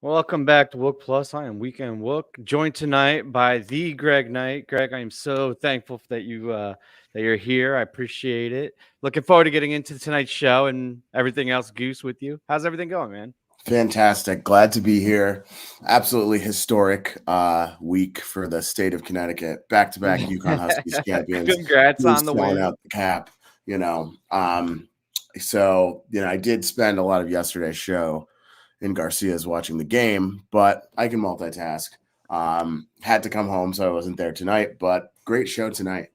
Welcome back to Wook Plus. I am Weekend Wook, joined tonight by the Greg Knight. Greg, I am so thankful that you're here. I appreciate it. Looking forward to getting into tonight's show and everything else. Goose with you. How's everything going, man? Fantastic. Glad to be here. Absolutely historic week for the state of Connecticut. Back-to-back Yukon Huskies champions. Congrats on the Throwing win. out the cap, you know. I did spend a lot of yesterday's show in Garcia's watching the game, but I can multitask. Had to come home, so I wasn't there tonight, but great show tonight.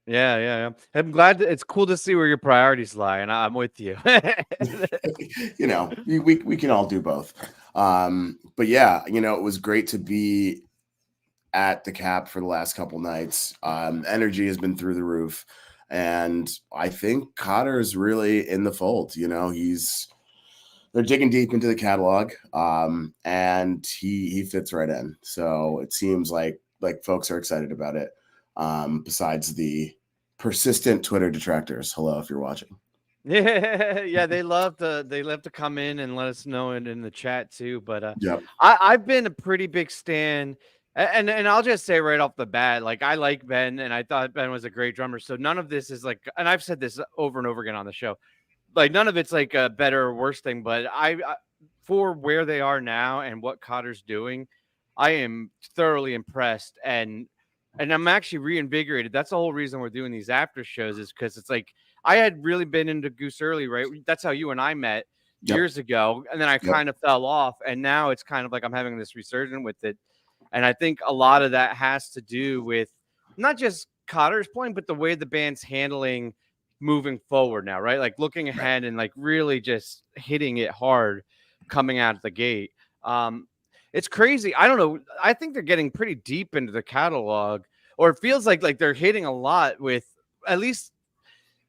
Yeah. I'm glad it's cool to see where your priorities lie, and I'm with you. We can all do both. But yeah, it was great to be at the cap for the last couple nights. Energy has been through the roof, and I think Cotter's really in the fold. They're digging deep into the catalog, and he fits right in. So it seems like folks are excited about it. Besides the persistent Twitter detractors. Hello, if you're watching. Yeah, they love to come in and let us know it in the chat too. But Yep. I've been a pretty big stan, and I'll just say right off the bat, like I like Ben, and I thought Ben was a great drummer. So none of this is like, and I've said this over and over again on the show, like none of it's like a better or worse thing. But I for where they are now and what Cotter's doing, I am thoroughly impressed, and I'm actually reinvigorated. That's the whole reason we're doing these after shows, is because it's like I had really been into Goose early, right? That's how you and I met years ago, and then I kind of fell off, and now it's kind of like I'm having this resurgence with it, and I think a lot of that has to do with not just Cotter's playing, but the way the band's handling moving forward now, right? Like looking ahead and like really just hitting it hard coming out of the gate. It's crazy. I don't know. I think they're getting pretty deep into the catalog, or it feels like they're hitting a lot with, at least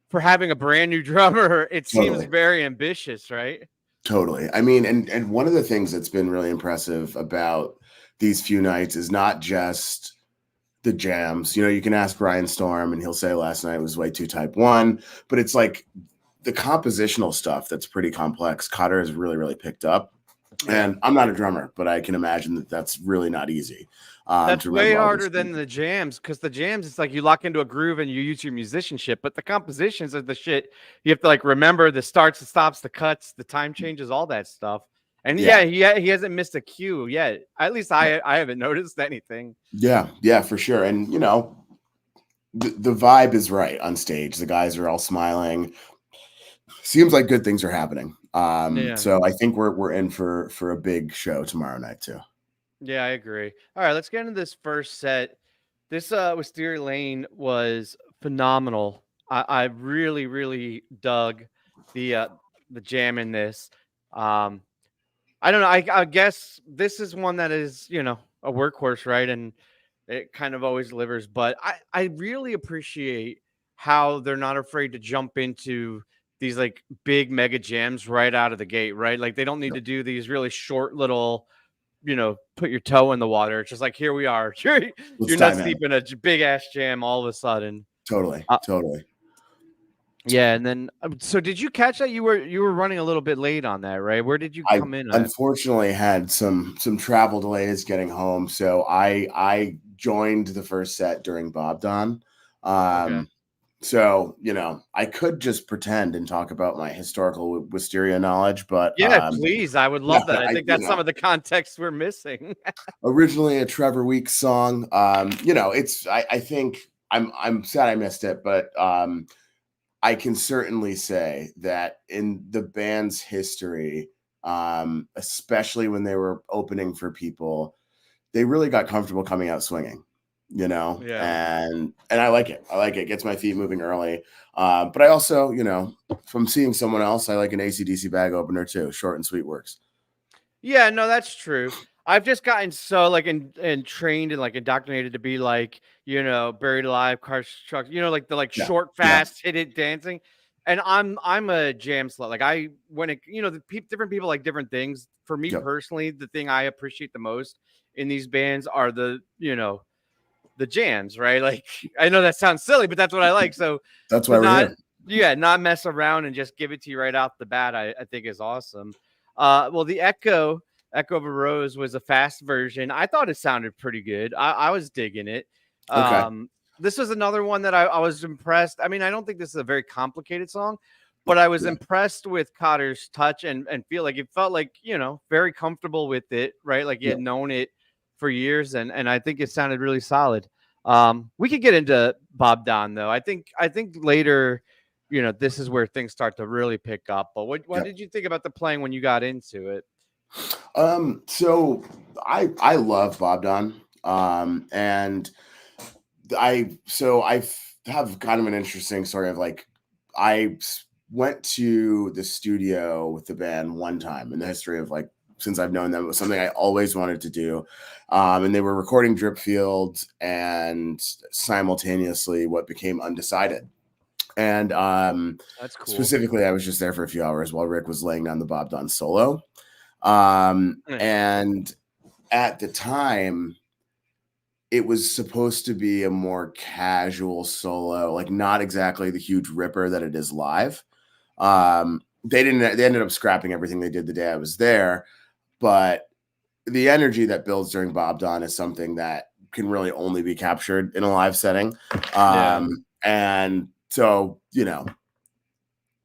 for having a brand new drummer. It seems very ambitious, right? Totally. I mean, and one of the things that's been really impressive about these few nights is not just the jams. You can ask Brian Storm and he'll say last night was way too type 1, but it's like the compositional stuff that's pretty complex. Cotter has really, really picked up. And I'm not a drummer, but I can imagine that that's really not easy. That's way harder than the jams, because the jams, it's like you lock into a groove and you use your musicianship, but the compositions are the shit. You have to like remember the starts, the stops, the cuts, the time changes, all that stuff. And he hasn't missed a cue yet. At least I haven't noticed anything. Yeah, for sure. And the vibe is right on stage. The guys are all smiling. Seems like good things are happening. So I think we're in for a big show tomorrow night too. Yeah, I agree. All right, let's get into this first set. This Wysteria Lane was phenomenal. I really, really dug the jam in this. I don't know. I guess this is one that is, a workhorse, right? And it kind of always delivers. But I really appreciate how they're not afraid to jump into these like big mega jams right out of the gate, right? Like they don't need to do these really short little, put your toe in the water. It's just like, here we are. You're not deep in a big ass jam all of a sudden. Totally. Yeah, and then so did you catch that? You were running a little bit late on that, right? Where did you come in? Unfortunately, had some travel delays getting home, so I joined the first set during Bob Don. So, I could just pretend and talk about my historical Wysteria knowledge, but please, I would love that. I think that's some of the context we're missing. Originally a Trevor Weeks song. It's I think I'm sad I missed it, but I can certainly say that in the band's history, especially when they were opening for people, they really got comfortable coming out swinging. And I like it. It gets my feet moving early. But I also, from seeing someone else, I like an AC/DC bag opener too. Short and sweet works. Yeah, no, that's true. I've just gotten so like and trained and like indoctrinated to be like, Buried Alive, Cars, Trucks, like the short, fast, hit it dancing. And I'm a jam slut. Like different people like different things. For me personally, the thing I appreciate the most in these bands are the jams, right? Like I know that sounds silly, but that's what I like. So that's why we're here. Yeah, not mess around and just give it to you right off the bat, I think is awesome. Well, the Echo Echo of a Rose was a fast version. I thought it sounded pretty good. I was digging it. Okay. This was another one that I was impressed. I mean, I don't think this is a very complicated song, but I was Yeah. impressed with Cotter's touch and feel like it felt like, very comfortable with it, right? Like he Yeah. had known it for years, and I think it sounded really solid. We could get into Bob Don though. I think later, this is where things start to really pick up. But what Yeah. did you think about the playing when you got into it? So I love Bob Don. And I have kind of an interesting story of like went to the studio with the band one time in the history of like since I've known them. It was something I always wanted to do. And they were recording Dripfield and simultaneously what became Undecided. And That's cool. specifically, I was just there for a few hours while Rick was laying down the Bob Don solo. And at the time, it was supposed to be a more casual solo, like not exactly the huge ripper that it is live. They ended up scrapping everything they did the day I was there, but the energy that builds during Bob Don is something that can really only be captured in a live setting. And so,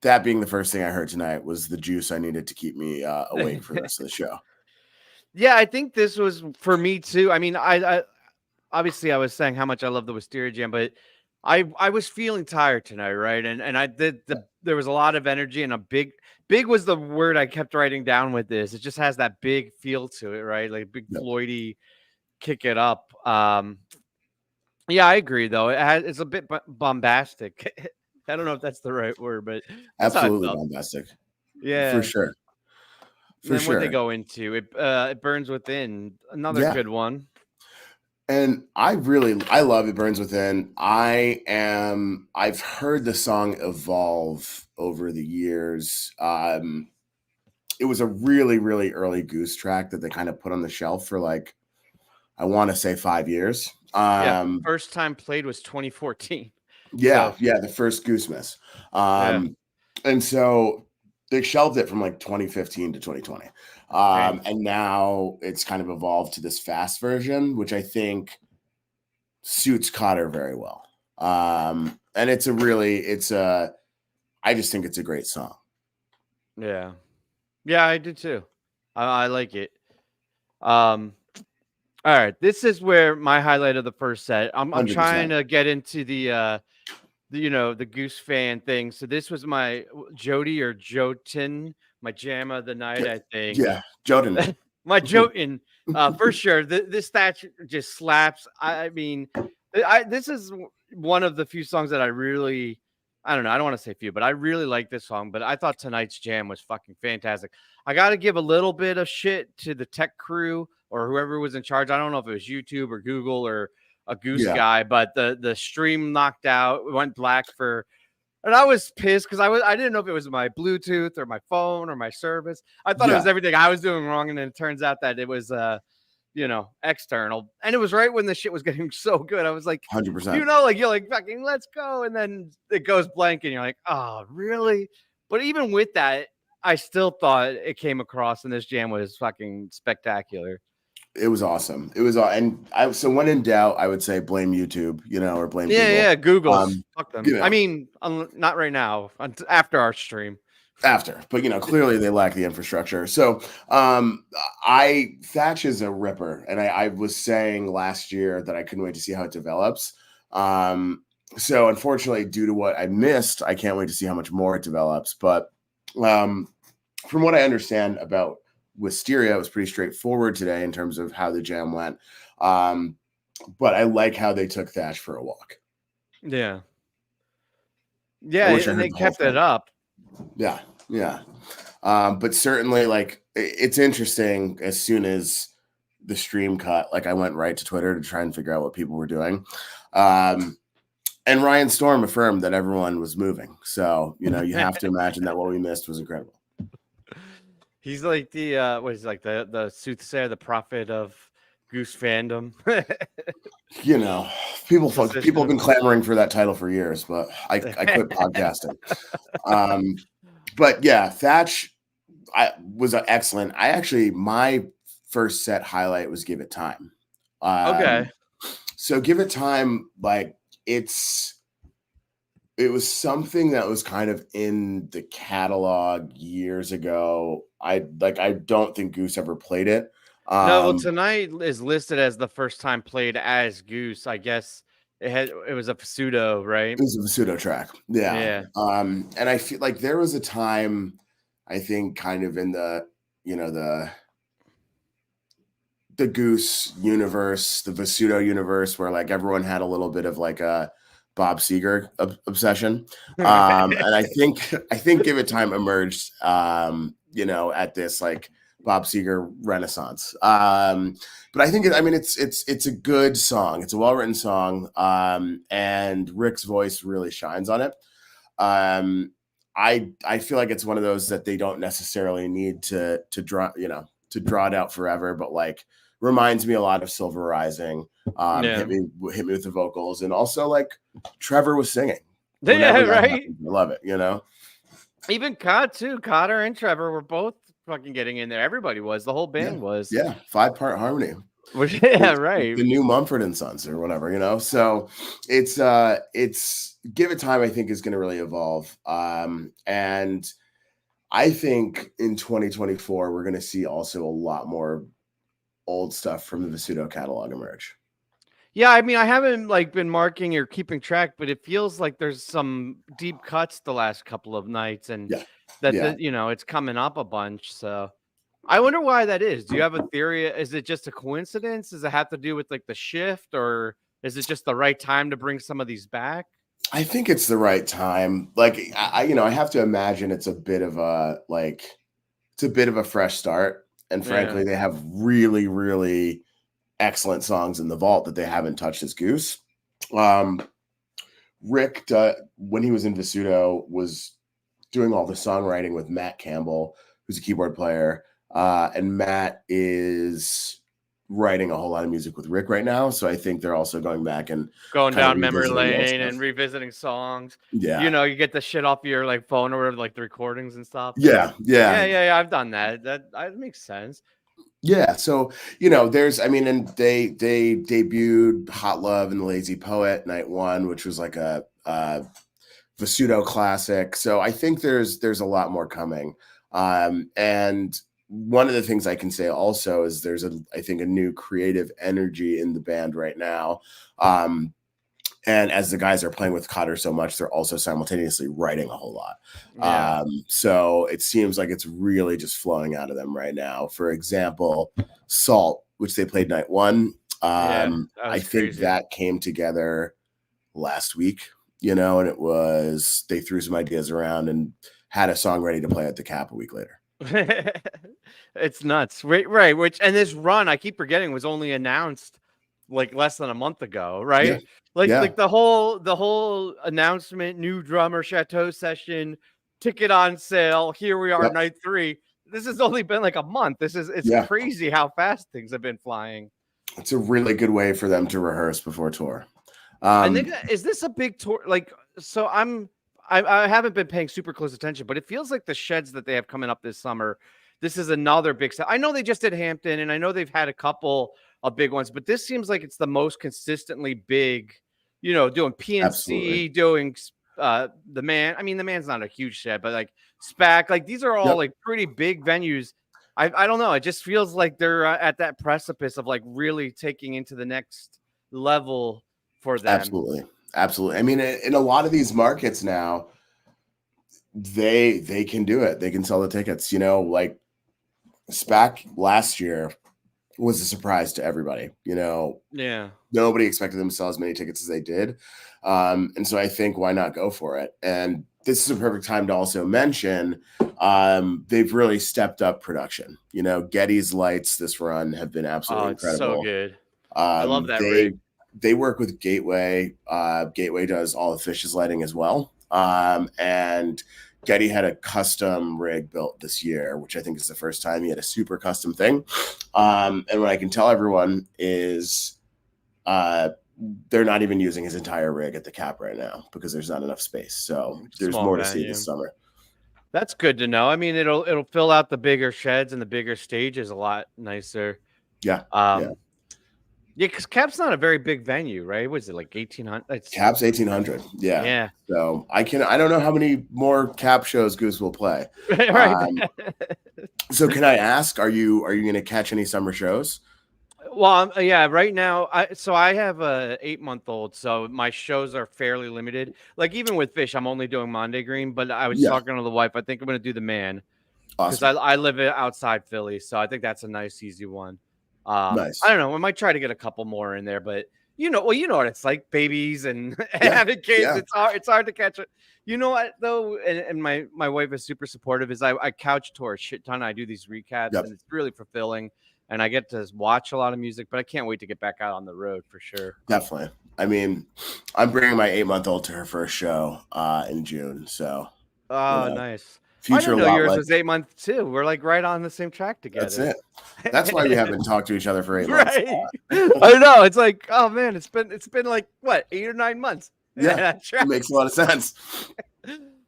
that being the first thing I heard tonight was the juice I needed to keep me awake for the rest of the show. Yeah, I think this was for me too. I mean, I obviously I was saying how much I love the Wysteria Jam, but I was feeling tired tonight, right? And I did there was a lot of energy and a big was the word I kept writing down with this. It just has that big feel to it, right? Like big Floydy kick it up. Yeah, I agree though. It's a bit bombastic. I don't know if that's the right word, but that's how I Absolutely felt. bombastic. Yeah. For sure. And then what they go into it burns within, another good one. And I love It Burns Within. I've heard the song evolve over the years. It was a really, really early Goose track that they kind of put on the shelf for like, I want to say 5 years. First time played was 2014. Yeah, the first Goose miss. And so they shelved it from like 2015 to 2020. And now it's kind of evolved to this fast version, which I think suits Cotter very well. And I just think it's a great song. Yeah, I do too. I like it. All right, this is where my highlight of the first set. I'm 100%. trying to get into the Goose fan thing. So this was my Jody or Jotun, my jam of the night, I think. Yeah, Jotun. My Jotun, for sure. This Thatch just slaps. I mean, this is one of the few songs that I don't know. I don't want to say few, but I really like this song. But I thought tonight's jam was fucking fantastic. I got to give a little bit of shit to the tech crew or whoever was in charge. I don't know if it was YouTube or Google or a Goose guy, but the stream knocked out, went black and I was pissed because I didn't know if it was my Bluetooth or my phone or my service. I thought it was everything I was doing wrong, and then it turns out that it was external. And it was right when the shit was getting so good. I was like, 100%. Like you're like fucking let's go, and then it goes blank, and you're like, oh really? But even with that, I still thought it came across, and this jam was fucking spectacular. It was awesome. So when in doubt, I would say blame YouTube, or blame Google. Yeah, Google. Fuck them. I mean, not right now. After our stream. But clearly they lack the infrastructure. So Thatch is a ripper, and I was saying last year that I couldn't wait to see how it develops. So unfortunately, due to what I missed, I can't wait to see how much more it develops. But from what I understand about Wysteria, it was pretty straightforward today in terms of how the jam went. But I like how they took Thatch for a walk. Yeah, and they kept it up. Yeah. But certainly, like, it's interesting. As soon as the stream cut, like, I went right to Twitter to try and figure out what people were doing. And Ryan Storm affirmed that everyone was moving. So, you have to imagine that what we missed was incredible. He's like the the soothsayer, the prophet of Goose fandom. People have been clamoring for that title for years, but I quit podcasting. But yeah, Thatch was excellent. My first set highlight was Give It Time. Okay. So Give It Time, like it was something that was kind of in the catalog years ago. I don't think Goose ever played it. No, well, tonight is listed as the first time played as Goose. I guess it was a pseudo, right? It was a pseudo track. Yeah. Yeah. And I feel like there was a time, I think, kind of in the, the Goose universe, the Vasudo universe, where like everyone had a little bit of like a Bob Seger obsession. And I think Give It Time emerged, at this like Bob Seger renaissance. But I think it's a good song. It's a well-written song. And Rick's voice really shines on it. I feel like it's one of those that they don't necessarily need to draw it out forever, but like reminds me a lot of Silver Rising. Hit me with the vocals, and also like Trevor was singing. Yeah, right. Happens, I love it. Even Cotter and Trevor were both fucking getting in there. Everybody was. The whole band was. Yeah, 5-part harmony. Yeah, right. The new Mumford and Sons or whatever. So it's Give It Time, I think, is going to really evolve. And I think in 2024 we're going to see also a lot more old stuff from the Vasudo catalog emerge. Yeah, I mean, I haven't like been marking or keeping track, but it feels like there's some deep cuts the last couple of nights, and it's coming up a bunch. So I wonder why that is. Do you have a theory? Is it just a coincidence? Does it have to do with like the shift, or is it just the right time to bring some of these back? I think it's the right time. Like I have to imagine it's a bit of a fresh start. And frankly, they have really, really excellent songs in the vault that they haven't touched as Goose. Rick, when he was in Vasudo, was doing all the songwriting with Matt Campbell, who's a keyboard player. And Matt is writing a whole lot of music with Rick right now. So I think they're also going back and going down memory lane and revisiting songs. Yeah. You get the shit off your like phone or like the recordings and stuff. Yeah. I've done that. That makes sense. Yeah. So, and they debuted Hot Love and the Lazy Poet night one, which was like a Vasudo classic. So I think there's a lot more coming. And one of the things I can say also is there's I think a new creative energy in the band right now. And as the guys are playing with Cotter so much, they're also simultaneously writing a whole lot. Yeah. So it seems like it's really just flowing out of them right now. For example, Salt, which they played night one. I think that came together last week, and they threw some ideas around and had a song ready to play at the Cap a week later. It's nuts. Right. Which, and this run, I keep forgetting, was only announced like less than a month ago, right? Yeah. Like the whole announcement, new drummer, Chateau session, ticket on sale. Here we are, night 3. This has only been like a month. It's crazy how fast things have been flying. It's a really good way for them to rehearse before tour. I think, is this a big tour? Like, so I haven't been paying super close attention, but it feels like the sheds that they have coming up this summer, this is another big set. I know they just did Hampton, and I know they've had a couple of big ones, but this seems like it's the most consistently big, doing PNC, Absolutely. Doing the Man. I mean, the Man's not a huge shed, but like SPAC, like these are all like pretty big venues. I don't know. It just feels like they're at that precipice of like really taking into the next level for them. Absolutely. I mean, in a lot of these markets now, they can do it. They can sell the tickets. Like SPAC last year was a surprise to everybody. Nobody expected them to sell as many tickets as they did. And so I think why not go for it? And this is a perfect time to also mention they've really stepped up production. Getty's lights this run have been absolutely incredible. So good. I love that rig. They work with Gateway. Gateway does all of Fish's lighting as well. And Getty had a custom rig built this year, which I think is the first time he had a super custom thing. And what I can tell everyone is they're not even using his entire rig at the Cap right now because there's not enough space. So there's more to see this summer. That's good to know. I mean, it'll fill out the bigger sheds and the bigger stages a lot nicer. Yeah, yeah. Um, yeah, because Cap's not a very big venue, right? Was it like 1,800? It's Cap's 1,800. Yeah. yeah, So I don't know how many more Cap shows Goose will play. right. So can I ask, are you going to catch any summer shows? Well, yeah, right now, I have a 8-month-old, so my shows are fairly limited. Like even with Fish, I'm only doing Monday Green, but I was Yeah. talking to the wife. I think I'm going to do the Man because Awesome. I live outside Philly, so I think that's a nice, easy one. I Nice. don't know. I might try to get a couple more in there, but you know what it's like, babies and Yeah. having kids. Yeah. It's hard to catch it. You know what though, and my wife is super supportive. Is I couch tour a shit ton. I do these recaps, Yep. and it's really fulfilling. And I get to watch a lot of music, but I can't wait to get back out on the road for sure. Definitely. I mean, I'm bringing my 8-month-old to her first show in June. So, Oh, nice. I future didn't know lot yours like was 8 months too. We're like right on the same track that's together. it. That's why we haven't talked to each other for 8 months. Right. I know. It's like, oh man, it's been like what, 8 or 9 months. Yeah. That It track. makes a lot of sense.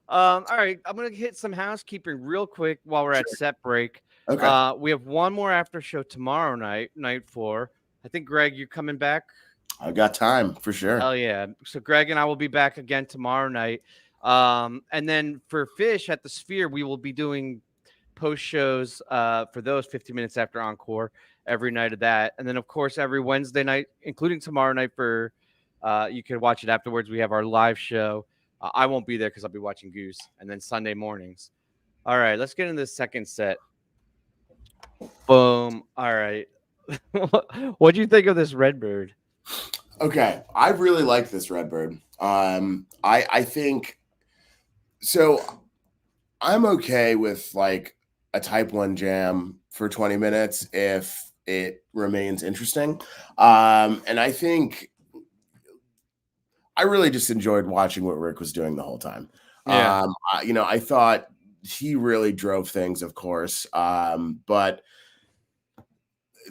All right. I'm gonna hit some housekeeping real quick while we're at Sure. set break. Okay. We have one more after show tomorrow night 4. I think Greg, you're coming back. I've got time for sure. Hell yeah. So Greg and I will be back again tomorrow night. And then for Fish at the Sphere, we will be doing post shows for those 15 minutes after Encore every night of that. And then of course every Wednesday night, including tomorrow night for you can watch it afterwards. We have our live show. I won't be there because I'll be watching Goose, and then Sunday mornings. All right, let's get into the second set. Boom. All right. What do you think of this Redbird? Okay. I really like this Redbird. I think so. I'm okay with like a type 1 jam for 20 minutes if it remains interesting. And I think I really just enjoyed watching what Rick was doing the whole time. Yeah. I thought he really drove things, of course. But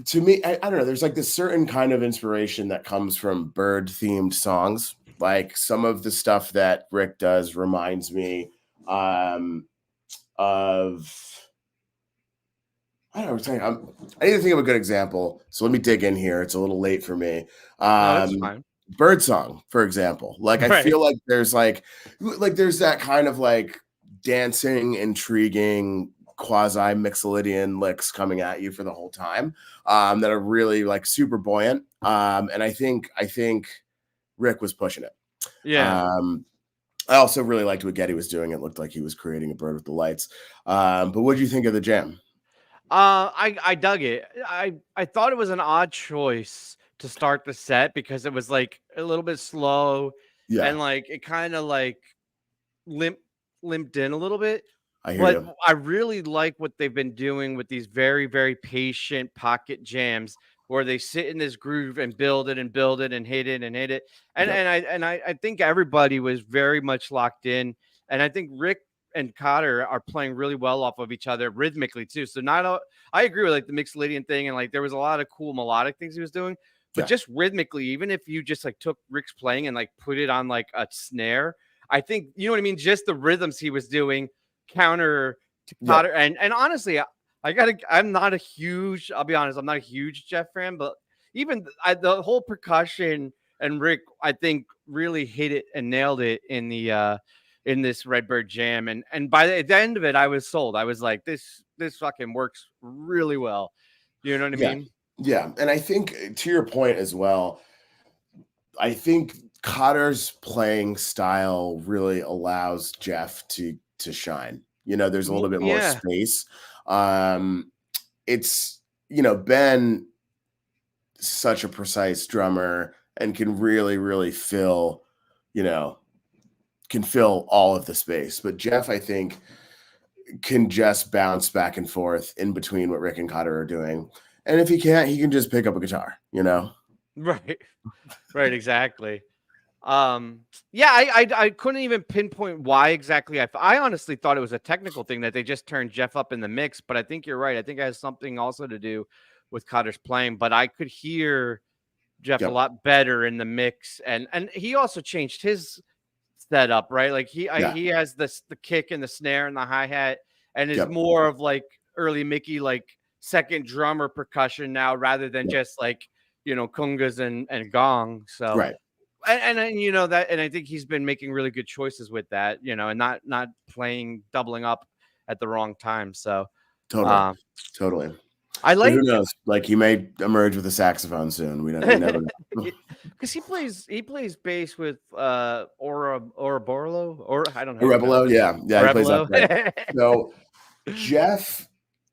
to me, I don't know, there's like this certain kind of inspiration that comes from bird themed songs. Like some of the stuff that Rick does reminds me of I don't know. I need to think of a good example. So let me dig in here. It's a little late for me. No, that's fine. Birdsong, for example. Like I Right. feel like there's there's that kind of like dancing, intriguing, quasi Mixolydian licks coming at you for the whole time. That are really like super buoyant. And I think Rick was pushing it. Yeah. I also really liked what Getty was doing. It looked like he was creating a bird with the lights. But what did you think of the jam? I dug it. I thought it was an odd choice to start the set because it was like a little bit slow Yeah, and like it kind of like limped in a little bit. I hear But you. I really like what they've been doing with these very, very patient pocket jams where they sit in this groove and build it and build it and hit it and hit it. And Yep. I think everybody was very much locked in. And I think Rick and Cotter are playing really well off of each other rhythmically too. So I agree with like the Mixolydian thing and like there was a lot of cool melodic things he was doing, but Yeah. just rhythmically, even if you just like took Rick's playing and like put it on like a snare, I think you know what I mean. Just the rhythms he was doing counter to Yep. Cotter. And honestly, I'm not a huge, I'll be honest, I'm not a huge Jeff fan, but even the whole percussion and Rick, I think really hit it and nailed it in this Redbird jam. And by the end of it, I was sold. I was like, this fucking works really well. You know what I Yeah. mean? Yeah. And I think to your point as well, I think Cotter's playing style really allows Jeff to shine. There's a little bit more Yeah. space. It's Ben, such a precise drummer and can really, really fill all of the space. But Jeff, I think, can just bounce back and forth in between what Rick and Cotter are doing. And if he can't, he can just pick up a guitar, Right. Right. Exactly. Yeah, I couldn't even pinpoint why exactly. I honestly thought it was a technical thing that they just turned Jeff up in the mix, but I think you're right. I think it has something also to do with Cotter's playing, but I could hear Jeff a Yep. lot better in the mix, and he also changed his setup, right? Like he has the kick and the snare and the hi-hat, and is more of like early Mickey, like second drum or percussion now, rather than just like, you know, congas and gong. So and you know that, and I think he's been making really good choices with that, you know, and not playing doubling up at the wrong time. So totally. I like. Who knows? Like he may emerge with a saxophone soon. We never know. Because he plays bass with Ouroboros, or I don't know. Rebelo, yeah, he plays that. Right. So Jeff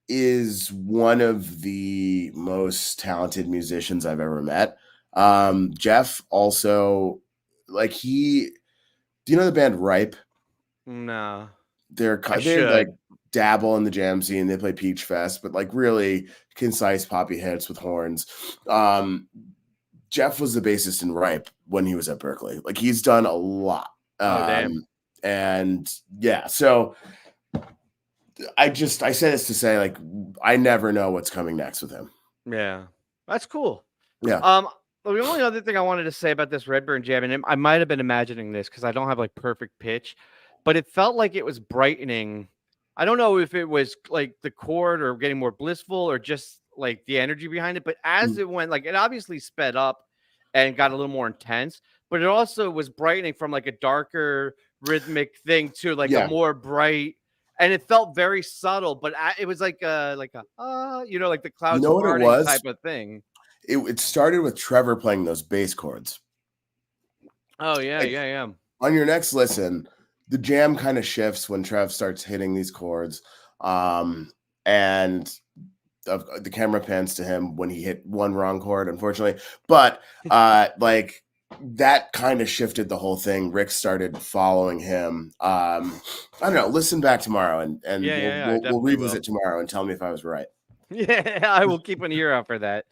is one of the most talented musicians I've ever met. Jeff also, like do you know the band Ripe? No. They're like dabble in the jam scene. They play Peach Fest, but like really concise poppy hits with horns. Jeff was the bassist in Ripe when he was at Berkeley. Like he's done a lot. Damn. And yeah, so I say this to say, like, I never know what's coming next with him. Yeah, that's cool. Yeah. The only other thing I wanted to say about this Redburn jam, and I might have been imagining this because I don't have like perfect pitch, but it felt like it was brightening. I don't know if it was like the chord or getting more blissful or just like the energy behind it, but as it went, like it obviously sped up and got a little more intense, but it also was brightening from like a darker rhythmic thing to like a more bright, and it felt very subtle, but it was like a you know, like the clouds parting type of thing. It started with Trevor playing those bass chords. Oh yeah. On your next listen, the jam kind of shifts when Trev starts hitting these chords, and the camera pans to him when he hit one wrong chord, unfortunately. But like that kind of shifted the whole thing. Rick started following him. I don't know. Listen back tomorrow, and we'll revisit tomorrow and tell me if I was right. Yeah, I will keep an ear out for that.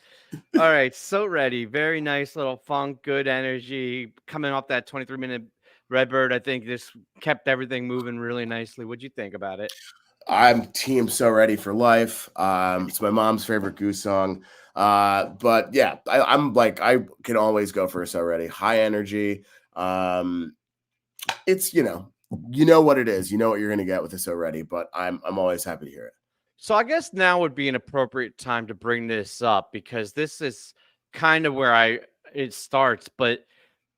All right, So Ready. Very nice little funk, good energy coming off that 23-minute Redbird. I think this kept everything moving really nicely. What'd you think about it? I'm team So Ready for life. It's my mom's favorite Goose song. But yeah, I'm like, I can always go for a So Ready. High energy. It's, you know what it is. You know what you're gonna get with a So Ready, but I'm always happy to hear it. So I guess now would be an appropriate time to bring this up because this is kind of where it starts, but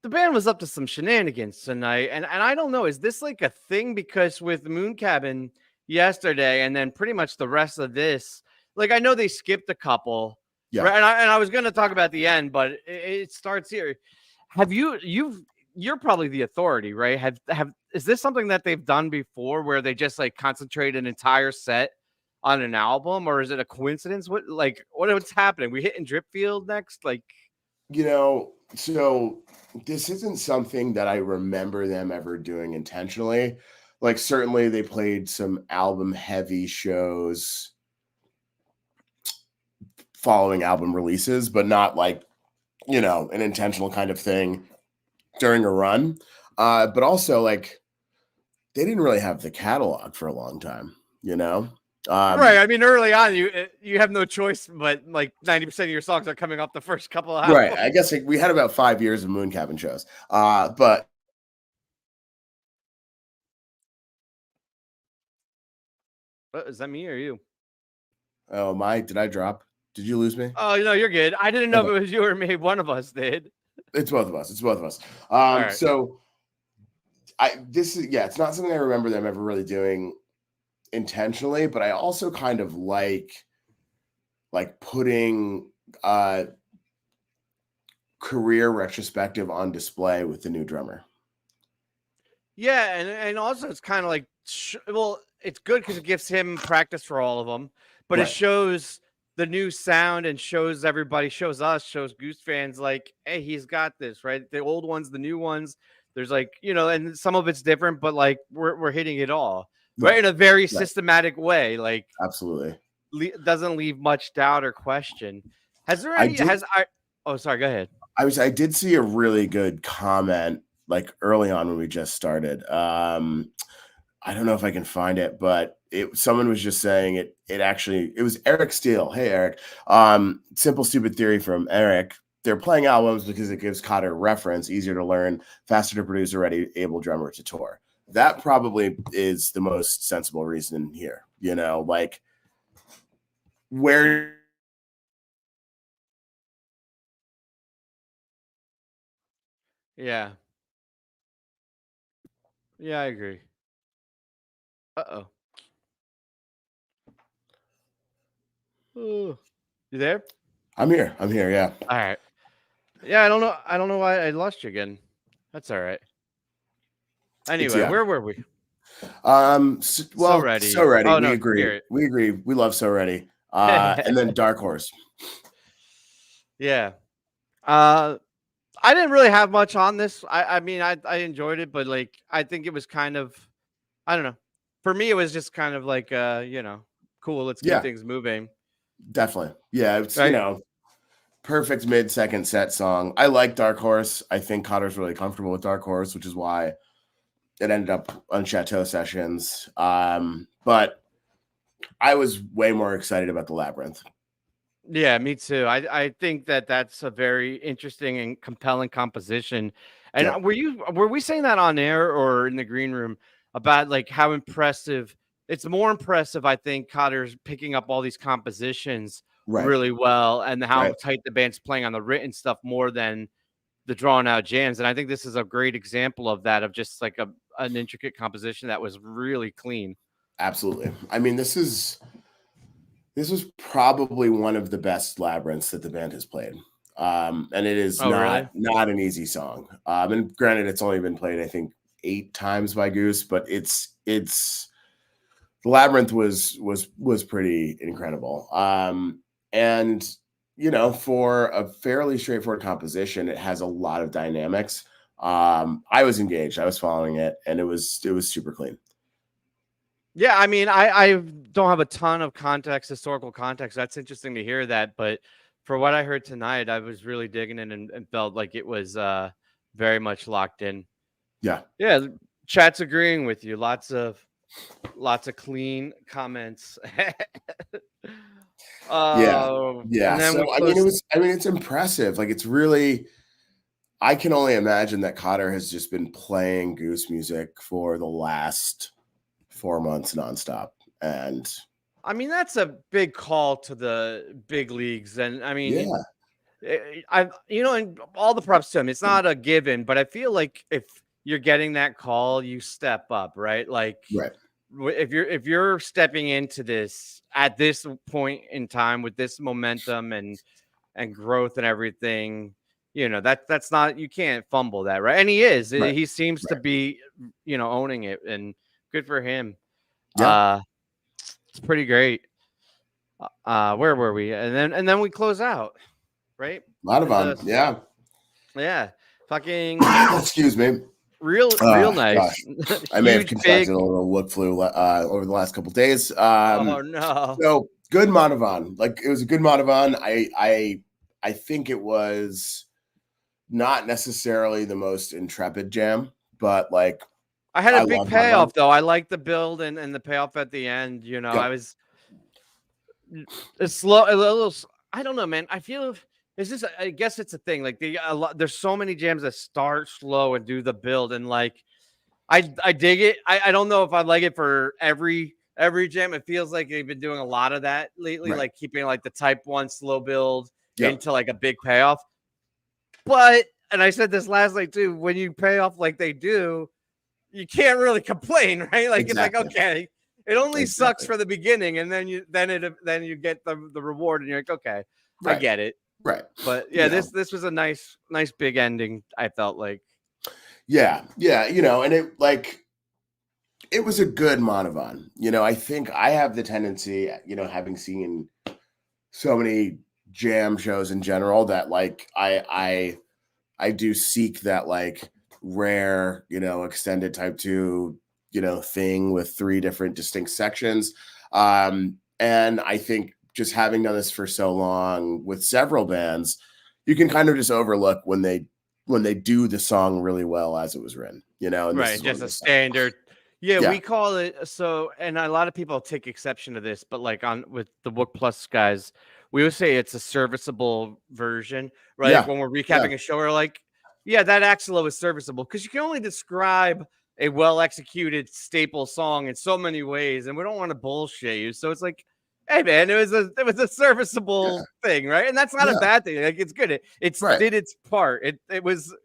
the band was up to some shenanigans tonight, and I don't know, is this like a thing? Because with Moon Cabin yesterday, and then pretty much the rest of this, like I know they skipped a couple, right? And I was going to talk about the end, but it starts here. Have you're probably the authority, right? Is this something that they've done before, where they just like concentrate an entire set on an album, or is it a coincidence? What's happening? We hitting Dripfield next, like. So this isn't something that I remember them ever doing intentionally. Like certainly they played some album heavy shows following album releases, but not like, an intentional kind of thing during a run. But also like they didn't really have the catalog for a long time, right. I mean, early on, you have no choice, but like 90% of your songs are coming off the first couple of albums. Right. I guess we had about 5 years of Moon Cabin shows. But is that me or you? Oh, did I drop? Did you lose me? Oh, no, you're good. I didn't know if it was you or me. One of us did. It's both of us. Right. So it's not something I remember them ever really doing intentionally, but I also kind of like putting career retrospective on display with the new drummer. Yeah, and also it's kind of like it's good because it gives him practice for all of them, but It shows the new sound and shows Goose fans like, hey, he's got this, right? The old ones, the new ones, there's like, and some of it's different, but like we're hitting it all. Right, in a very systematic way, like absolutely doesn't leave much doubt or question. Has there any? Oh, sorry. Go ahead. I did see a really good comment like early on when we just started. I don't know if I can find it, but someone was just saying it was Eric Steele. Hey, Eric. Simple Stupid Theory from Eric they're playing albums because it gives Cotter reference, easier to learn, faster to produce, already able drummer to tour. That probably is the most sensible reason here. Like where. Yeah. Yeah, I agree. Uh-oh. Ooh. You there? I'm here. Yeah. All right. Yeah, I don't know. I don't know why I lost you again. That's all right. It's Anyway, yeah. where were we? So ready. Oh We no, agree. here We love So Ready. it. And then Dark Horse. Yeah. I didn't really have much on this. I mean, I enjoyed it, but like I think it was kind of, I don't know. For me, it was just kind of like cool. Let's keep Yeah, things moving. definitely. Yeah, it's Right. perfect mid-second set song. I like Dark Horse. I think Cotter's really comfortable with Dark Horse, which is why it ended up on Chateau Sessions. But I was way more excited about the Labyrinth. Yeah, me too. I think that's a very interesting and compelling composition. And Yeah, were we saying that on air or in the green room about like how impressive? It's more impressive, I think, Cotter's picking up all these compositions right, really well, and how right. tight the band's playing on the written stuff more than the drawn out jams. And I think this is a great example of that, of just like an intricate composition that was really clean. Absolutely. I mean, this was probably one of the best labyrinths that the band has played. And it is Oh, really? not an easy song. And granted, it's only been played, I think, 8 times by Goose, but it's the Labyrinth was pretty incredible. And for a fairly straightforward composition, it has a lot of dynamics. I was engaged, I was following it, and it was super clean. Yeah, I mean, I don't have a ton of context, historical context. That's interesting to hear that, but for what I heard tonight, I was really digging it and felt like it was very much locked in. Yeah. Yeah, chat's agreeing with you. Lots of clean comments. Yeah. And then we So close. it's impressive. Like, it's really, I can only imagine that Cotter has just been playing Goose music for the last 4 months nonstop. And I mean, that's a big call to the big leagues, and I mean, yeah, and all the props to him. It's not a given, but I feel like if you're getting that call, you step up, right? Like right. if you're stepping into this at this point in time with this momentum and growth and everything, that's not, you can't fumble that, right? And he is. Right. He seems to Right. be, owning it, and good for him. Yeah. It's pretty great. Where were we? And then we close out, right? Madhuvan. Yeah. Yeah, fucking Excuse me. real nice. Gosh. I may have Huge, contracted big. a little wook flu over the last couple of days. Oh no. So good Madhuvan. Like, it was a good Madhuvan. I think it was not necessarily the most intrepid jam, but like, I had I a big love payoff Madhuvan. though. I like the build and the payoff at the end. I Yep. was it's slow, a little. I don't know, man. I feel it's just. I guess it's a thing. Like there's so many jams that start slow and do the build, and like I dig it. I don't know if I like it for every jam. It feels like they've been doing a lot of that lately, Right. like keeping like the type 1 slow build Yep. into like a big payoff. But, and I said this last night too, when you pay off like they do, you can't really complain, right? Like it's like, Exactly. okay, it only sucks Exactly. for the beginning, and then you get the reward, and you're like, okay, I Right. get it. Right. But yeah, this was a nice big ending, I felt like. Yeah. And it was a good Madhuvan. I think I have the tendency, having seen so many jam shows in general, that like I do seek that like rare, extended type 2, thing with 3 different distinct sections. And I think just having done this for so long with several bands, you can kind of just overlook when they do the song really well as it was written, and this Right, is one just of a the standard. Yeah, Yeah. we call it so, and a lot of people take exception to this, but like with the Wook Plus guys, we would say it's a serviceable version, right? Like Yeah. when we're Yeah. recapping a show, we're like, yeah, that Axelo is serviceable because you can only describe a well executed staple song in so many ways, and we don't want to bullshit you. So it's like, hey man, it was a serviceable thing, right? And that's not a Yeah. bad thing. Like it's good. It Right. did its part. It was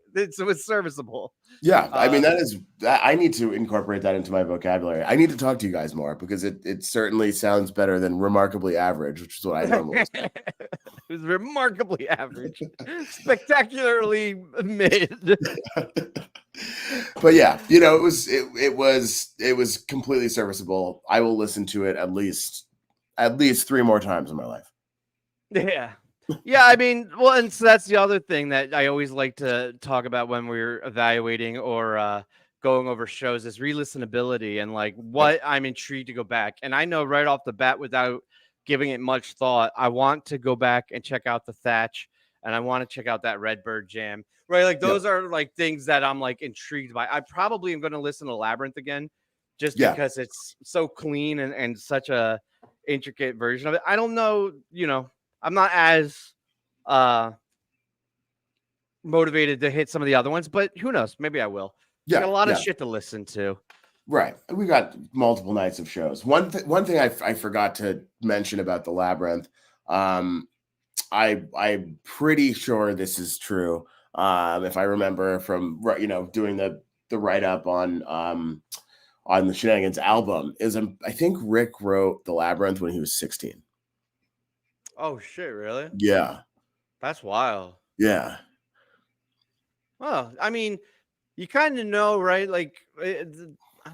serviceable. Yeah, I mean Uh, I need to incorporate that into my vocabulary. I need to talk to you guys more because it certainly sounds better than remarkably average, which is what I normally say. it was remarkably average, spectacularly mid. But yeah, it was completely serviceable. I will listen to it at least 3 more times in my life. Yeah. Yeah, I mean, well, and so that's the other thing that I always like to talk about when we're evaluating or going over shows is re-listenability and like what I'm intrigued to go back. And I know right off the bat, without giving it much thought, I want to go back and check out the Thatch, and I want to check out that Redbird jam. Right, like Yep. those are like things that I'm like intrigued by. I probably am going to listen to Labyrinth again, just Yeah. because it's so clean and such a intricate version of it. I don't know, I'm not as motivated to hit some of the other ones, but who knows? Maybe I will. Yeah. Got a lot of Yeah. shit to listen to. Right. We got multiple nights of shows. One thing I forgot to mention about the Labyrinth, I'm pretty sure this is true. If I remember from doing the write up on the Shenanigans album, I think Rick wrote the Labyrinth when he was 16. Oh shit! Really? Yeah. That's wild. Yeah. Well, I mean, you kind of know, right? Like, I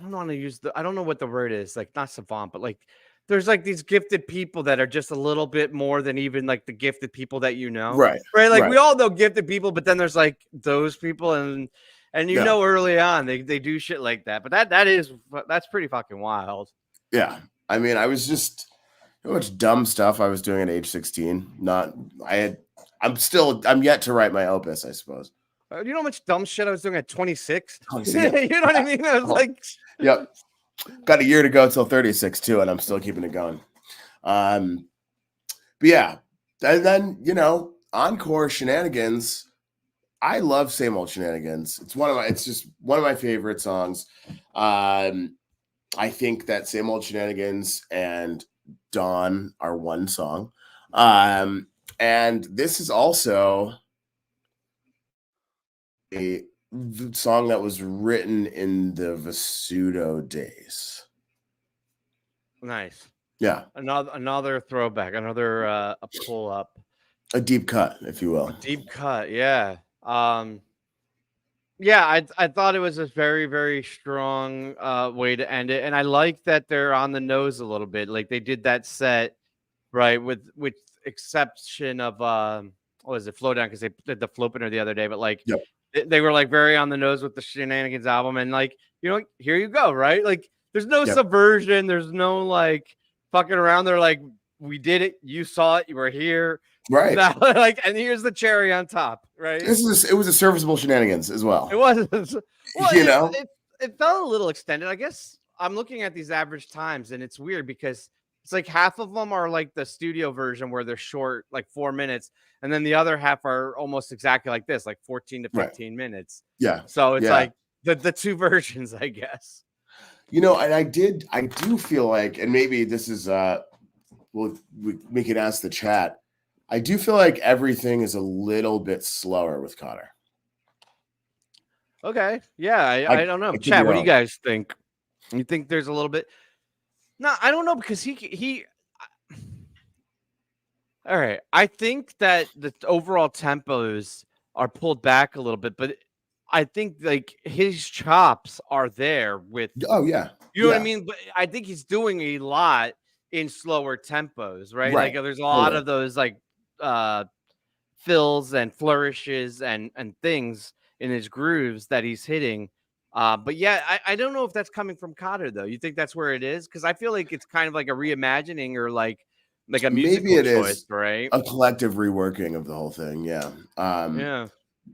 don't want to use I don't know what the word is. Like, not savant, but like, there's like these gifted people that are just a little bit more than even like the gifted people that you know. Right. Right. Like Right. we all know gifted people, but then there's like those people and Yeah. early on they do shit like that. But that's pretty fucking wild. Yeah. I mean, I was just how much dumb stuff I was doing at age 16. I'm yet to write my opus, I suppose. You know how much dumb shit I was doing at 26? 26. You know what I mean? I was like, yep. Got a year to go till 36 too, and I'm still keeping it going. But yeah, and then Encore Shenanigans. I love Same Old Shenanigans. It's just one of my favorite songs. I think that Same Old Shenanigans and Dawn are one song. And this is also a song that was written in the Vasudo days. nice. Yeah. Another throwback, another a pull up. A deep cut, if you will. A deep cut, yeah. Yeah, I thought it was a very, very strong way to end it. And I like that they're on the nose a little bit. Like they did that set, right, with exception of what was it, Flow Down, because they did the Floater the other day, but like Yep. they were like very on the nose with the Shenanigans album, and like, here you go, right? Like there's no subversion, there's no like fucking around. They're like, we did it, you saw it, you were here. Right. Now, like, and here's the cherry on top, right? It was a serviceable Shenanigans as well. It was. Well, it it felt a little extended. I guess I'm looking at these average times, and it's weird because it's like half of them are like the studio version where they're short, like 4 minutes, and then the other half are almost exactly like this, like 14 to 15 minutes. Yeah. So it's like the two versions, I guess. And I do feel like, and maybe this is we can ask the chat. I do feel like everything is a little bit slower with Connor. Okay. Yeah, I don't know. Chat, what do you guys think? You think there's a little bit? No, I don't know, because he all right. I think that the overall tempos are pulled back a little bit, but I think like his chops are there with. Oh yeah. You know what I mean? But I think he's doing a lot in slower tempos, right? Like there's a lot of those like fills and flourishes and things in his grooves that he's hitting. But yeah, I don't know if that's coming from Cotter though. You think that's where it is? Because I feel like it's kind of like a reimagining or like a musical maybe it choice, is right? A collective reworking of the whole thing. Yeah. Yeah.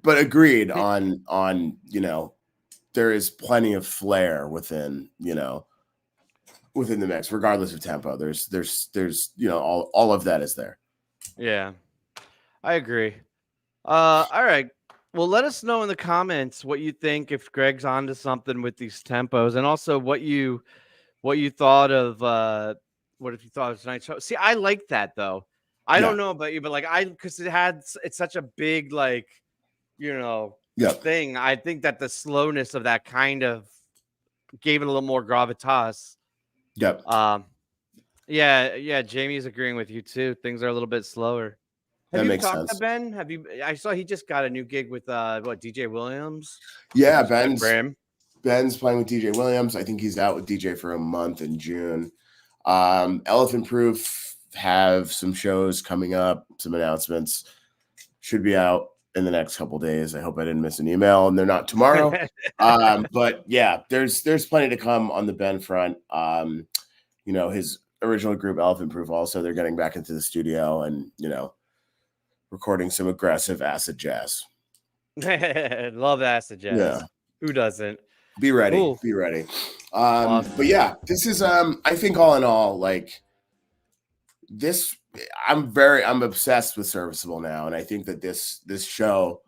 But agreed on there is plenty of flair within the mix, regardless of tempo. There's all of that is there. Yeah, I agree. All right. Well, let us know in the comments what you think, if Greg's onto something with these tempos, and also what you thought of what if you thought of tonight's show. See, I like that though. I Yeah. don't know about you, but like because it's such a big like you know Yep. thing. I think that the slowness of that kind of gave it a little more gravitas. Yep. Um, yeah. Jamie's agreeing with you too. Things are a little bit slower. Have That you makes talked to sense. Ben? Have you? I saw he just got a new gig with what DJ Williams, which Yeah, is good for him. Ben's playing with DJ Williams. I think he's out with DJ for a month in June. Elephant Proof have some shows coming up, some announcements. Should be out in the next couple days. I hope I didn't miss an email and they're not tomorrow. But yeah, there's plenty to come on the Ben front. His original group Elephant Proof also, they're getting back into the studio and recording some aggressive acid jazz. Love acid jazz. Yeah. Who doesn't? Be ready. Cool. Be ready. Awesome. But yeah, this is I think all in all, like this, I'm obsessed with Serviceable now, and I think that this show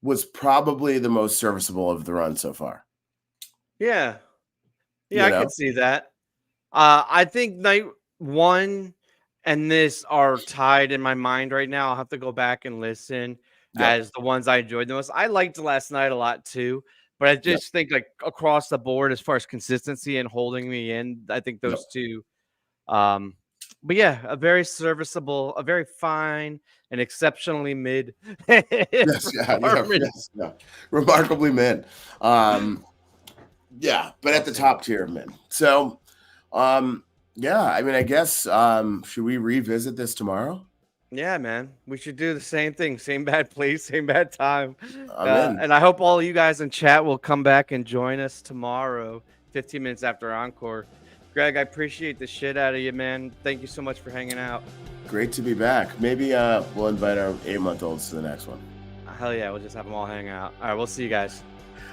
was probably the most serviceable of the run so far. Yeah, I could see that. I think night 1 and this are tied in my mind right now. I'll have to go back and listen as the ones I enjoyed the most. I liked last night a lot too, but I just think like across the board as far as consistency and holding me in, I think those two. But yeah, a very serviceable, a very fine, and exceptionally mid. Yes, remarkably mid. Yeah, but at the top tier of mid. So, yeah, I mean, I guess should we revisit this tomorrow? Yeah, man, we should do the same thing. Same bad place, same bad time. I'm in. And I hope all of you guys in chat will come back and join us tomorrow, 15 minutes after Encore. Greg, I appreciate the shit out of you, man. Thank you so much for hanging out. Great to be back. Maybe we'll invite our 8-month-olds to the next one. Hell yeah, we'll just have them all hang out. All right, we'll see you guys.